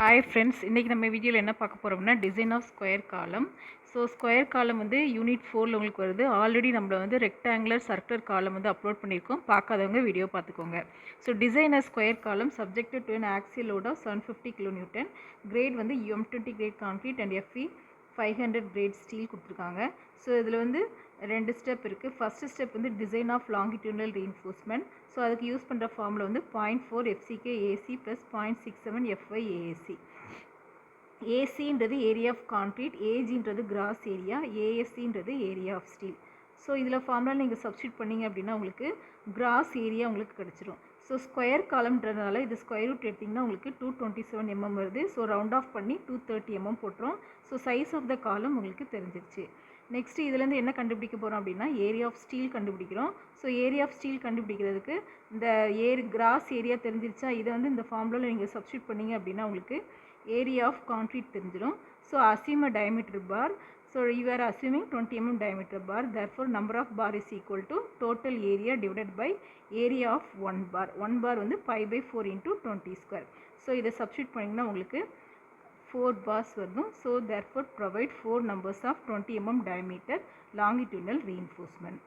Hi friends, இன்றைக்கி நம்ம வீடியோவில் என்ன பார்க்க போகிறோம்னா டிசைன் ஆஃப் ஸ்கொயர் காலம். ஸோ ஸ்கொயர் காலம் வந்து யூனிட் 4 உங்களுக்கு வருது. ஆல்ரெடி நம்மள வந்து ரெக்டாங்குலர் சர்க்குலர் காலம் வந்து அப்லோட் பண்ணியிருக்கோம். பார்க்காதவங்க வீடியோ பார்த்துக்கோங்க. So design of square column subjected to an axial load of 750 kN. Grade வந்து M20 grade concrete and FE 500 grade steel கொடுத்துருக்காங்க. ஸோ இதில் வந்து 2 ஸ்டெப் இருக்குது. ஃபஸ்ட்டு ஸ்டெப் வந்து design of longitudinal reinforcement. So அதுக்கு யூஸ் பண்ணுற ஃபார்மில் வந்து 0.4 FCK AC plus 0.67 FY AAC. ஏசின்றது ஏரியா ஆஃப் கான்க்ரீட், ஏஜின்றது கிராஸ் ஏரியா, ஏஎஸ்சின்றது ஏரியா ஆஃப் ஸ்டீல். ஸோ இதில் ஃபார்முலா நீங்கள் சப்ஸ்டியூட் பண்ணிங்க அப்படின்னா உங்களுக்கு கிராஸ் ஏரியா உங்களுக்கு கிடச்சிரும். ஸோ ஸ்கொயர் காலம்ன்றதுனால இது ஸ்கொயர் ரூட் எடுத்திங்கன்னா உங்களுக்கு 227 mm வருது. ஸோ ரவுண்ட் ஆஃப் பண்ணி 230 mm போட்டுரும். ஸோ சைஸ் ஆஃப் த காலம் உங்களுக்கு தெரிஞ்சிருச்சு. நெக்ஸ்ட்டு இதுலேருந்து என்ன கண்டுபிடிக்க போகிறோம் அப்படின்னா ஏரியா ஆஃப் ஸ்டீல் கண்டுபிடிக்கிறோம். ஸோ ஏரியா ஆஃப் ஸ்டீல் கண்டுபிடிக்கிறதுக்கு இந்த கிராஸ் ஏரியா தெரிஞ்சிருச்சா, இதை வந்து இந்த ஃபார்முலாவில் நீங்கள் சப்ஸ்டியூட் பண்ணிங்க அப்படின்னா உங்களுக்கு ஏரியா ஆஃப் கான்க்ரீட் தெரிஞ்சிடும். So assume a diameter bar. So you are assuming 20 mm diameter bar. Therefore number of bar is equal to total area divided by area of 1 bar. 1 bar வந்து pi by 4 into 20 square. So இதை substitute பண்ணிங்கன்னா உங்களுக்கு 4 bars வரும். So therefore provide 4 numbers of 20 mm diameter longitudinal reinforcement.